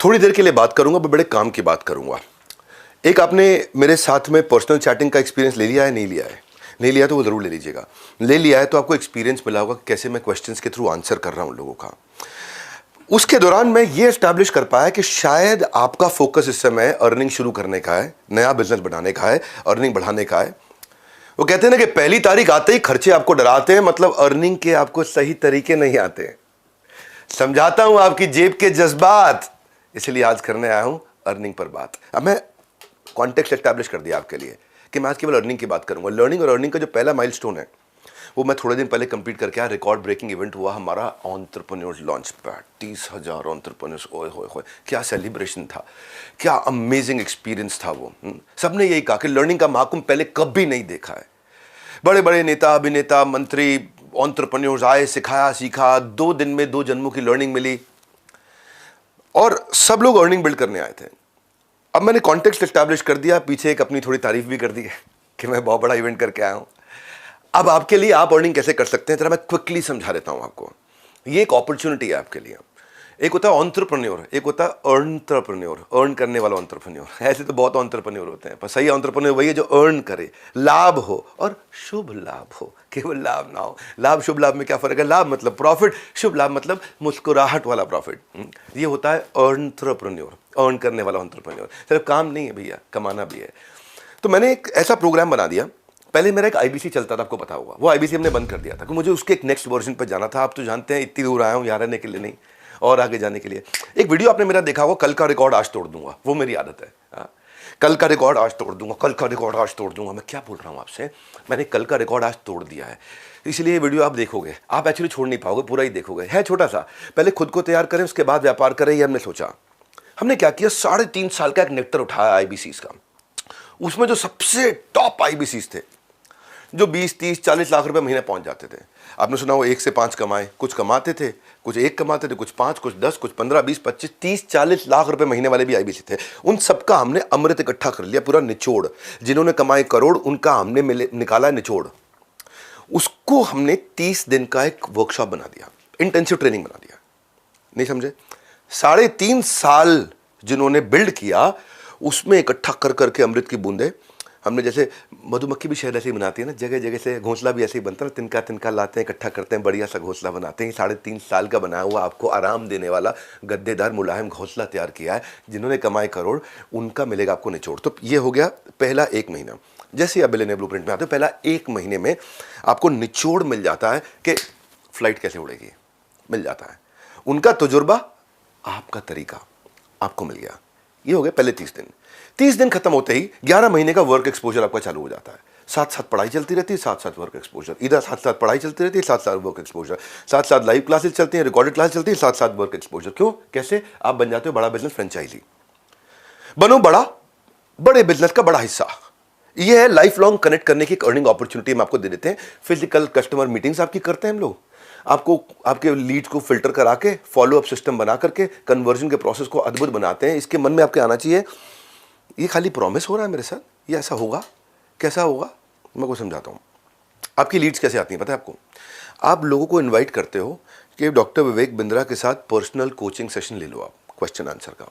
थोड़ी देर के लिए बात करूंगा, बड़े काम की बात करूंगा। एक आपने मेरे साथ में पर्सनल चैटिंग का एक्सपीरियंस ले लिया है, नहीं लिया है? नहीं लिया तो वो ज़रूर ले लीजिएगा। ले लिया है तो आपको एक्सपीरियंस मिला होगा कैसे मैं क्वेश्चंस के थ्रू आंसर कर रहा हूं लोगों का। उसके दौरान मैं ये एस्टैब्लिश कर पाया कि शायद आपका फोकस इस समय अर्निंग शुरू करने का है, नया बिजनेस बनाने का है, अर्निंग बढ़ाने का है। वो कहते हैं ना कि पहली तारीख आते ही खर्चे आपको डराते हैं, मतलब अर्निंग के आपको सही तरीके नहीं आते। समझाता हूं आपकी जेब के जज्बात, इसलिए आज करने आया हूं अर्निंग पर बात। अब मैं कॉन्टेक्स्ट एस्टैब्लिश कर दिया आपके लिए कि मैं आज केवल अर्निंग की बात करूंगा। लर्निंग और अर्निंग का जो पहला माइलस्टोन है वो मैं थोड़े दिन पहले कंप्लीट करके आया। रिकॉर्ड ब्रेकिंग इवेंट हुआ हमारा एंटरप्रेन्योर्स लॉन्च पैड। 30,000 एंटरप्रेन्योर्स, ओए होए होए, क्या सेलिब्रेशन था, क्या अमेजिंग एक्सपीरियंस था वो। सबने यही कहा कि लर्निंग का महाकुंभ पहले कभी नहीं देखा है। बड़े बड़े नेता, अभिनेता, मंत्री, एंटरप्रेन्योर्स आए, सिखाया, सीखा। 2 दिन में 2 जन्मों की लर्निंग मिली और सब लोग अर्निंग बिल्ड करने आए थे। अब मैंने कॉन्टेक्स्ट एस्टैब्लिश कर दिया, पीछे एक अपनी थोड़ी तारीफ भी कर दी है कि मैं बहुत बड़ा इवेंट करके आया हूं। अब आपके लिए आप अर्निंग कैसे कर सकते हैं जरा मैं क्विकली समझा देता हूं आपको। ये एक अपॉर्चुनिटी है आपके लिए। एक होता है एंटरप्रेन्योर, एक होता है एंटरप्रेन्योर, अर्न करने वाला एंटरप्रेन्योर। ऐसे तो बहुत एंटरप्रेन्योर होते हैं, पर सही एंटरप्रेन्योर वही है जो अर्न करे, लाभ हो और शुभ लाभ हो, केवल लाभ ना हो। लाभ शुभ लाभ में क्या फर्क है? लाभ मतलब प्रॉफिट, शुभ लाभ मतलब मुस्कुराहट वाला प्रॉफिट। ये होता है एंटरप्रेन्योर, अर्न करने वाला एंटरप्रेन्योर। सिर्फ काम नहीं है भैया, कमाना भी है। तो मैंने एक ऐसा प्रोग्राम बना दिया। पहले मेरा एक आईबीसी चलता था, आपको पता होगा। वो आईबीसी हमने बंद कर दिया था क्योंकि मुझे उसके एक नेक्स्ट वर्जन पर जाना था। आप तो जानते हैं इतनी दूर आया हूं यहाँ रहने के लिए नहीं, और आगे जाने के लिए। एक वीडियो आपने मेरा देखा होगा, कल का रिकॉर्ड आज तोड़ दूंगा, वो मेरी आदत है। कल का रिकॉर्ड आज तोड़ दूंगा, कल का रिकॉर्ड आज तोड़ दूंगा। मैं क्या बोल रहा हूँ आपसे, मैंने कल का रिकॉर्ड आज तोड़ दिया है। इसलिए ये वीडियो आप देखोगे, आप एक्चुअली छोड़ नहीं पाओगे, पूरा ही देखोगे। है छोटा सा, पहले खुद को तैयार करें उसके बाद व्यापार करें, ये हमने सोचा। हमने क्या किया, 3.5 साल का एक नेक्टर उठाया आईबीसीज का। उसमें जो सबसे टॉप आईबीसीज थे, जो 20, 30, 40 लाख रुपए महीने पहुंच जाते थे। आपने सुना वो 1 से 5 कमाए, कुछ कमाते थे, कुछ 1 कमाते थे, कुछ 5, कुछ 10, कुछ 15, 20, 25, 30, 40 लाख रुपए महीने वाले भी आईबीसी थे। उन सबका हमने अमृत इकट्ठा कर लिया, पूरा निचोड़। जिन्होंने कमाए करोड़, उनका हमने निकाला निचोड़। उसको हमने 30 दिन का एक वर्कशॉप बना दिया, इंटेंसिव ट्रेनिंग बना दिया। नहीं समझे? 3.5 साल जिन्होंने बिल्ड किया, उसमें इकट्ठा कर करके अमृत की बूंदे हमने, जैसे मधुमक्खी भी शहद ऐसे ही बनाती है ना, जगह जगह से घोंसला भी ऐसे ही बनता है, तिनका तिनका लाते हैं, इकट्ठा करते हैं, बढ़िया सा घोंसला बनाते हैं। 3.5 साल का बनाया हुआ आपको आराम देने वाला गद्देदार मुलायम घोंसला तैयार किया है। जिन्होंने कमाए करोड़, उनका मिलेगा आपको निचोड़। तो ये हो गया पहला 1 महीना। जैसे ही आप बिलियनियर ब्लूप्रिंट में आते हो, पहला 1 महीने में आपको निचोड़ मिल जाता है कि फ्लाइट कैसे उड़ेगी, मिल जाता है। उनका तजुर्बा, आपका तरीका आपको मिल गया। ये हो गया पहले 30 दिन। 30 दिन खत्म होते ही 11 महीने का वर्क एक्सपोजर आपका चालू हो जाता है। साथ साथ पढ़ाई चलती रहती है, साथ साथ वर्क एक्सपोजर। इधर साथ साथ पढ़ाई चलती रहती है, साथ साथ वर्क एक्सपोजर। साथ साथ लाइव क्लासेस चलती हैं, रिकॉर्डेड क्लास चलती है, साथ साथ वर्क एक्सपोजर। क्यों? कैसे? आप बन जाते हो बड़ा बिजनेस फ्रेंचाइजी। बनो बड़ा, बड़े बिजनेस का बड़ा हिस्सा। यह है लाइफ लॉन्ग कनेक्ट करने की एक अर्निंग अपॉर्चुनिटी हम आपको दे देते हैं। फिजिकल कस्टमर मीटिंग्स आपकी करते हैं हम लोग, आपको आपके लीड्स को फिल्टर करा के, फॉलो अप सिस्टम बना करके कन्वर्जन के प्रोसेस को अद्भुत बनाते हैं। इसके मन में आपके आना चाहिए, ये खाली प्रॉमिस हो रहा है मेरे साथ, ये ऐसा होगा, कैसा होगा? मैं को समझाता हूँ। आपकी लीड्स कैसे आती हैं पता है आपको? आप लोगों को इनवाइट करते हो कि डॉक्टर विवेक बिंद्रा के साथ पर्सनल कोचिंग सेशन ले लो आप, क्वेश्चन आंसर का।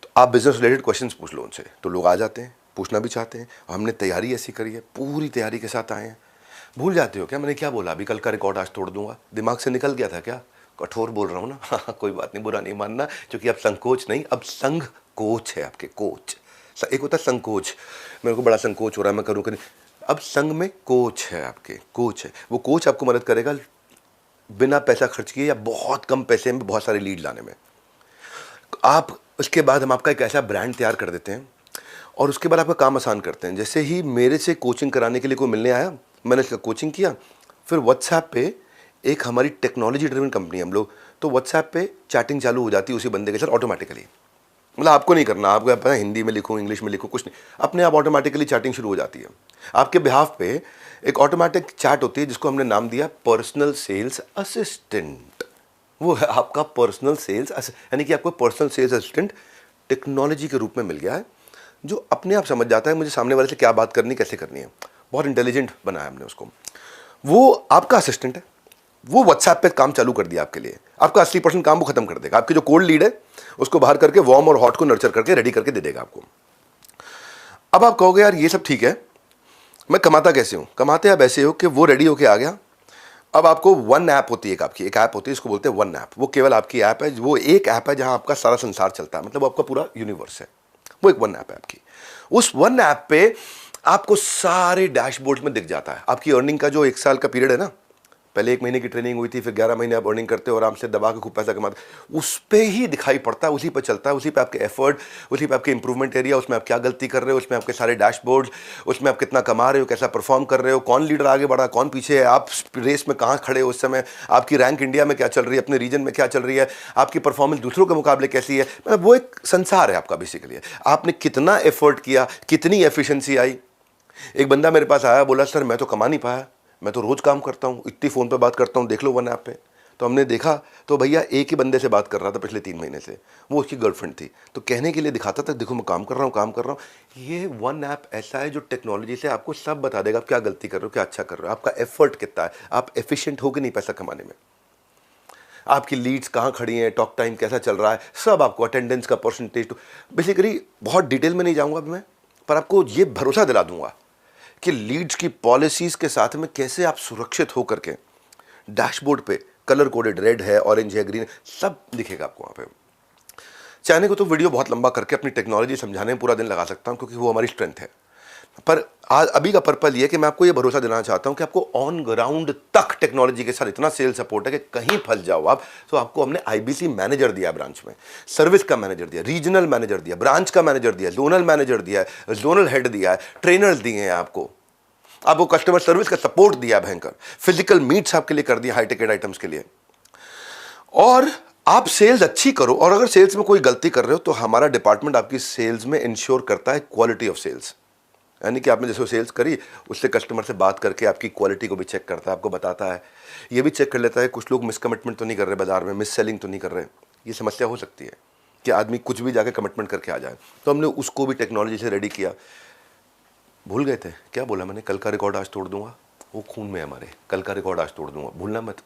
तो आप बिजनेस रिलेटेड क्वेश्चंस पूछ लो उनसे, तो लोग आ जाते हैं, पूछना भी चाहते हैं। हमने तैयारी ऐसी करी है, पूरी तैयारी के साथ आए हैं। भूल जाते हो क्या मैंने क्या बोला? अभी कल का रिकॉर्ड आज तोड़ दूंगा, दिमाग से निकल गया था क्या? कठोर बोल रहा हूँ ना? हाँ, कोई बात नहीं, बुरा नहीं मानना, क्योंकि अब संकोच नहीं, अब संघ कोच है आपके, कोच। एक होता है संकोच, मेरे को बड़ा संकोच हो रहा है, मैं करूँ कि नहीं। अब संघ में कोच है आपके, कोच है। वो कोच आपको मदद करेगा बिना पैसा खर्च किए या बहुत कम पैसे में बहुत सारे लीड लाने में। आप उसके बाद हम आपका एक ऐसा ब्रांड तैयार कर देते हैं और उसके बाद आपका काम आसान करते हैं। जैसे ही मेरे से कोचिंग कराने के लिए कोई मिलने आया, मैंने इसका कोचिंग किया, फिर व्हाट्सएप पे एक हमारी टेक्नोलॉजी ड्रिवन कंपनी है हम लोग, तो व्हाट्सएप पे चैटिंग चालू हो जाती है उसी बंदे के साथ ऑटोमेटिकली। मतलब आपको नहीं करना, आपको पता है हिंदी में लिखूँ, इंग्लिश में लिखूँ, कुछ नहीं, अपने आप ऑटोमेटिकली चैटिंग शुरू हो जाती है। आपके बिहाफ पे एक ऑटोमेटिक चैट होती है जिसको हमने नाम दिया पर्सनल सेल्स असिस्टेंट। वो है आपका पर्सनल सेल्स, यानी कि आपको पर्सनल सेल्स असिस्टेंट टेक्नोलॉजी के रूप में मिल गया है, जो अपने आप समझ जाता है मुझे सामने वाले से क्या बात करनी, कैसे करनी है। बहुत इंटेलिजेंट बनाया हमने उसको। वो आपका असिस्टेंट है, वो व्हाट्सएप पे काम चालू कर दिया आपके लिए, आपका 80% काम वो खत्म कर देगा। आपकी जो कोल्ड लीड है उसको बाहर करके वार्म और हॉट को नर्चर करके रेडी करके दे देगा आपको। अब आप कहोगे यार ये सब ठीक है, मैं कमाता कैसे हूं? कमाते आप ऐसे हो कि वो रेडी होके आ गया, अब आपको वन ऐप होती है, आपकी एक ऐप होती है, इसको बोलते हैं वन ऐप। वो केवल आपकी ऐप है, वो एक ऐप है जहां आपका सारा संसार चलता है, मतलब वो आपका पूरा यूनिवर्स है, वो एक वन ऐप है आपकी। उस वन ऐप पे आपको सारे डैशबोर्ड में दिख जाता है आपकी अर्निंग का जो 1 साल का पीरियड है ना, पहले 1 महीने की ट्रेनिंग हुई थी, फिर 11 महीने आप अर्निंग करते हो आराम से दबा के खूब पैसा कमाते, उस पे ही दिखाई पड़ता है, उसी पे चलता है, उसी पे आपके एफर्ट, उसी पे आपके इंप्रूवमेंट एरिया, उसमें आप क्या गलती कर रहे हो, उसमें आपके सारे डैशबोर्ड, उसमें आप कितना कमा रहे हो, कैसा परफॉर्म कर रहे हो, कौन लीडर आगे बढ़ा, कौन पीछे है, आप रेस में कहाँ खड़े हो उस समय, आपकी रैंक इंडिया में क्या चल रही है, अपने रीजन में क्या चल रही है, आपकी परफॉर्मेंस दूसरों के मुकाबले कैसी है, मतलब वो एक संसार है आपका बेसिकली। आपने कितना एफर्ट किया, कितनी एफिशिएंसी आई। एक बंदा मेरे पास आया, बोला सर मैं तो कमा नहीं पाया, मैं तो रोज़ काम करता हूँ, इतनी फ़ोन पे बात करता हूँ, देख लो वन ऐप पे। तो हमने देखा तो भैया एक ही बंदे से बात कर रहा था पिछले 3 महीने से, वो उसकी गर्लफ्रेंड थी। तो कहने के लिए दिखाता था देखो मैं काम कर रहा हूँ, काम कर रहा हूँ। ये वन ऐप ऐसा है जो टेक्नोलॉजी से आपको सब बता देगा, आप क्या गलती कर रहे हो, क्या अच्छा कर रहे हो, आपका एफर्ट कितना है, आप एफिशिएंट हो कि नहीं पैसा कमाने में, आपकी लीड्स कहाँ खड़ी हैं, टॉक टाइम कैसा चल रहा है, सब आपको, अटेंडेंस का परसेंटेज। तो बेसिकली बहुत डिटेल में नहीं जाऊँगा अभी मैं, पर आपको ये भरोसा दिला दूंगा कि लीड्स की पॉलिसीज के साथ में कैसे आप सुरक्षित होकर के डैशबोर्ड पे कलर कोडेड, रेड है, ऑरेंज है, ग्रीन, सब दिखेगा आपको वहाँ पे। चाहने को तो वीडियो बहुत लंबा करके अपनी टेक्नोलॉजी समझाने में पूरा दिन लगा सकता हूँ, क्योंकि वो हमारी स्ट्रेंथ है। पर आज अभी का पर्पल ये कि मैं आपको ये भरोसा देना चाहता हूँ कि आपको ऑन ग्राउंड तक टेक्नोलॉजी के साथ इतना सेल सपोर्ट है कि कहीं फंस जाओ आप तो आपको हमने आईबीसी मैनेजर दिया, ब्रांच में सर्विस का मैनेजर दिया, रीजनल मैनेजर दिया, ब्रांच का मैनेजर दिया, जोनल मैनेजर दिया है, जोनल हेड दिया है, ट्रेनर्स दिए हैं आपको कस्टमर सर्विस का सपोर्ट दिया भयंकर, फिजिकल मीट्स आपके लिए कर दिया हाई टिकट आइटम्स के लिए। और आप सेल्स अच्छी करो, और अगर सेल्स में कोई गलती कर रहे हो तो हमारा डिपार्टमेंट आपकी सेल्स में इंश्योर करता है क्वालिटी ऑफ सेल्स, यानी कि आपने जैसे सेल्स करी उससे कस्टमर से बात करके आपकी क्वालिटी को भी चेक करता है, आपको बताता है, ये भी चेक कर लेता है कुछ लोग मिसकमिटमेंट तो नहीं कर रहे बाजार में, मिस सेलिंग तो नहीं कर रहे। ये समस्या हो सकती है कि आदमी कुछ भी जाके कमिटमेंट करके आ जाए, तो हमने उसको भी टेक्नोलॉजी से रेडी किया। भूल गए थे क्या बोला मैंने, कल का रिकॉर्ड आज तोड़ दूंगा, वो खून में है हमारे, कल का रिकॉर्ड आज तोड़ दूंगा, भूलना मत।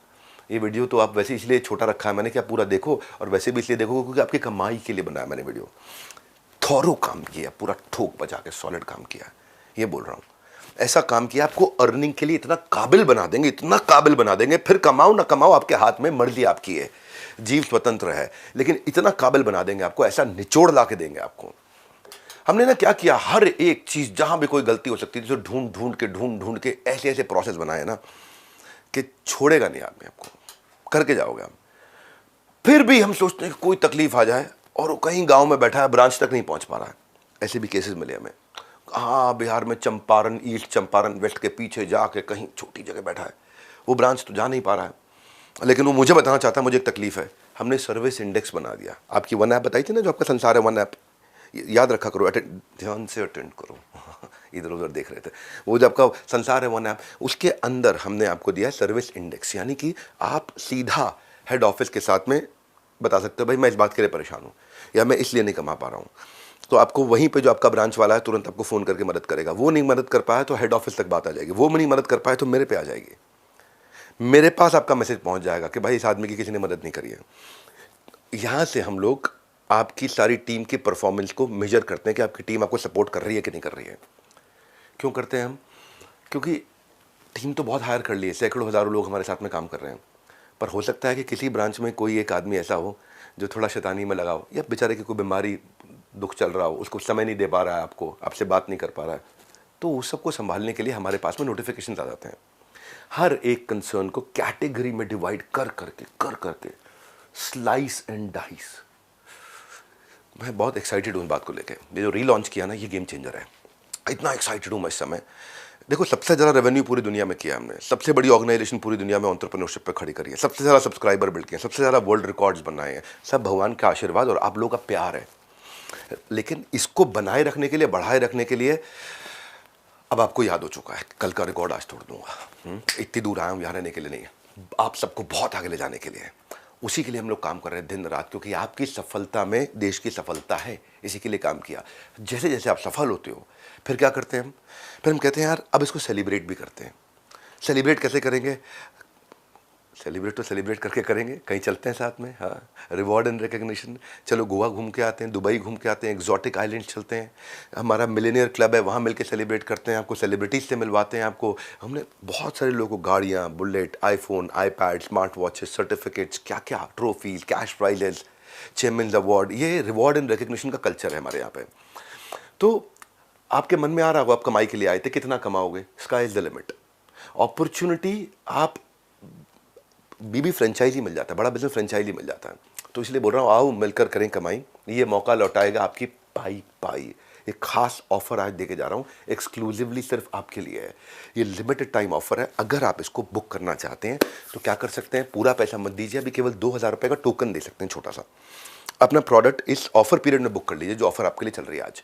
ये वीडियो तो आप वैसे इसलिए छोटा रखा है मैंने कि आप पूरा देखो, और वैसे भी इसलिए देखो क्योंकि आपकी कमाई के लिए बनाया मैंने वीडियो। थॉरो काम किया, पूरा ठोक बजा के सॉलिड काम किया, ये बोल रहा हूँ। ऐसा काम किया आपको अर्निंग के लिए इतना काबिल बना देंगे, इतना काबिल बना देंगे, फिर कमाओ ना कमाओ आपके हाथ में, मर्जी आपकी है, जीव स्वतंत्र है, लेकिन इतना काबिल बना देंगे आपको, ऐसा निचोड़ ला के देंगे आपको। हमने ना क्या किया, हर एक चीज जहां भी कोई गलती हो सकती थी तो ढूंढ ढूंढ के ऐसे ऐसे प्रोसेस बनाए ना कि छोड़ेगा नहीं आदमी, आपको करके जाओगे हम। फिर भी हम सोचते हैं कि कोई तकलीफ आ जाए और वो कहीं गांव में बैठा है, ब्रांच तक नहीं पहुंच पा रहा है, ऐसे भी केसेस मिले हमें। हाँ, बिहार में चंपारण, ईस्ट चंपारण वेस्ट के पीछे जाके कहीं छोटी जगह बैठा है, वो ब्रांच तो जा नहीं पा रहा है, लेकिन वो मुझे बताना चाहता है मुझे एक तकलीफ है। हमने सर्विस इंडेक्स बना दिया। आपकी वन ऐप बताई थी ना जो आपका संसार है, वन ऐप याद रखा करो, ध्यान से अटेंड करो इधर उधर देख रहे थे, वो जो आपका संसार है वन ऐप, उसके अंदर हमने आपको दिया है सर्विस इंडेक्स, यानी कि आप सीधा हेड ऑफिस के साथ में बता सकते हो भाई मैं इस बात के लिए परेशान हूँ या मैं इसलिए नहीं कमा पा रहा हूँ, तो आपको वहीं पे जो आपका ब्रांच वाला है तुरंत आपको फ़ोन करके मदद करेगा। वो नहीं मदद कर पाया तो हेड ऑफिस तक बात आ जाएगी, वो नहीं मदद कर पाए तो मेरे पे आ जाएगी, मेरे पास आपका मैसेज पहुंच जाएगा कि भाई इस आदमी की किसी ने मदद नहीं करी है। यहाँ से हम लोग आपकी सारी टीम की परफॉर्मेंस को मेजर करते हैं कि आपकी टीम आपको सपोर्ट कर रही है कि नहीं कर रही है। क्यों करते हैं हम? क्योंकि टीम तो बहुत हायर कर ली है, सैकड़ों हज़ारों लोग हमारे साथ में काम कर रहे हैं, पर हो सकता है कि किसी ब्रांच में कोई एक आदमी ऐसा हो जो थोड़ा शैतानी में लगा हो, या बेचारे की कोई बीमारी दुख चल रहा हो, उसको समय नहीं दे पा रहा है, आपको आपसे बात नहीं कर पा रहा है, तो उस सबको संभालने के लिए हमारे पास में नोटिफिकेशन आ जाते हैं। हर एक कंसर्न को कैटेगरी में डिवाइड कर करके स्लाइस एंड डाइस। मैं बहुत एक्साइटेड हूँ इस बात को लेके, ये जो रीलॉन्च किया ना ये गेम चेंजर है, इतना एक्साइटेड हूँ मैं इस समय। देखो सबसे ज़्यादा रेवेन्यू पूरी दुनिया में किया हमने, सबसे बड़ी ऑर्गेनाइजेशन पूरी दुनिया में एंटरप्रेन्योरशिप पे खड़ी करी है, सबसे ज़्यादा सब्सक्राइबर बिल्ड किए, सबसे ज़्यादा वर्ल्ड रिकॉर्ड्स बनाए हैं, सब भगवान का आशीर्वाद और आप लोगों का प्यार है। लेकिन इसको बनाए रखने के लिए, बढ़ाए रखने के लिए अब आपको याद हो चुका है, कल का रिकॉर्ड आज तोड़ दूंगा। इतनी दूर आया हूँ यहाँ रहने के लिए नहीं, आप सबको बहुत आगे ले जाने के लिए, उसी के लिए हम लोग काम कर रहे हैं दिन रात, क्योंकि आपकी सफलता में देश की सफलता है, इसी के लिए काम किया। जैसे जैसे आप सफल होते हो फिर क्या करते हैं हम? फिर हम कहते हैं यार अब इसको सेलिब्रेट भी करते हैं। सेलिब्रेट कैसे करेंगे? सेलिब्रेट तो सेलिब्रेट करके करेंगे, कहीं चलते हैं साथ में। हाँ, रिवॉर्ड एंड रिकग्निशन, चलो गोवा घूम के आते हैं, दुबई घूम के आते हैं, एक्जॉटिक आइलैंड चलते हैं, हमारा मिलेनियर क्लब है वहाँ मिल के सेलिब्रेट करते हैं, आपको सेलिब्रिटीज से मिलवाते हैं। आपको हमने बहुत सारे लोगों को गाड़ियाँ, bullet, iPhone, iPad, smart watches, certificates, क्या क्या, trophies, cash prices, chairman award, ये रिवॉर्ड एंड रिकग्निशन का कल्चर है हमारे यहाँ पे। तो आपके मन में आ रहा होगा, आप कमाई के लिए आए थे, कितना कमाओगे? Sky is the limit. Opportunity, आप बीबी फ्रेंचाइजी मिल जाता है, बड़ा बिजनेस फ्रेंचाइजी मिल जाता है। तो इसलिए बोल रहा हूँ, आओ मिलकर करें कमाई, ये मौका लौटाएगा आपकी पाई पाई। एक खास ऑफर आज देके जा रहा हूँ, एक्सक्लूसिवली सिर्फ आपके लिए है। ये लिमिटेड टाइम ऑफर है, अगर आप इसको बुक करना चाहते हैं तो क्या कर सकते हैं, पूरा पैसा मत दीजिए, अभी केवल 2000 रुपये का टोकन दे सकते हैं छोटा सा। अपना प्रोडक्ट इस ऑफर पीरियड में बुक कर लीजिए, जो ऑफर आपके लिए चल रही है आज।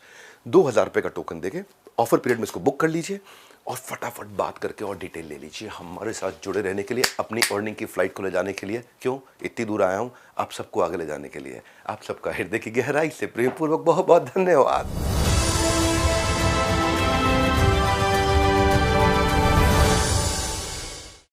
2000 रुपये का टोकन देके ऑफर पीरियड में इसको बुक कर लीजिए और फटाफट बात करके और डिटेल ले लीजिए। हमारे साथ जुड़े रहने के लिए, अपनी अर्निंग की फ्लाइट को ले जाने के लिए, क्यों इतनी दूर आया हूँ, आप सबको आगे ले जाने के लिए। आप सबका हृदय की गहराई से प्रेमपूर्वक बहुत बहुत धन्यवाद।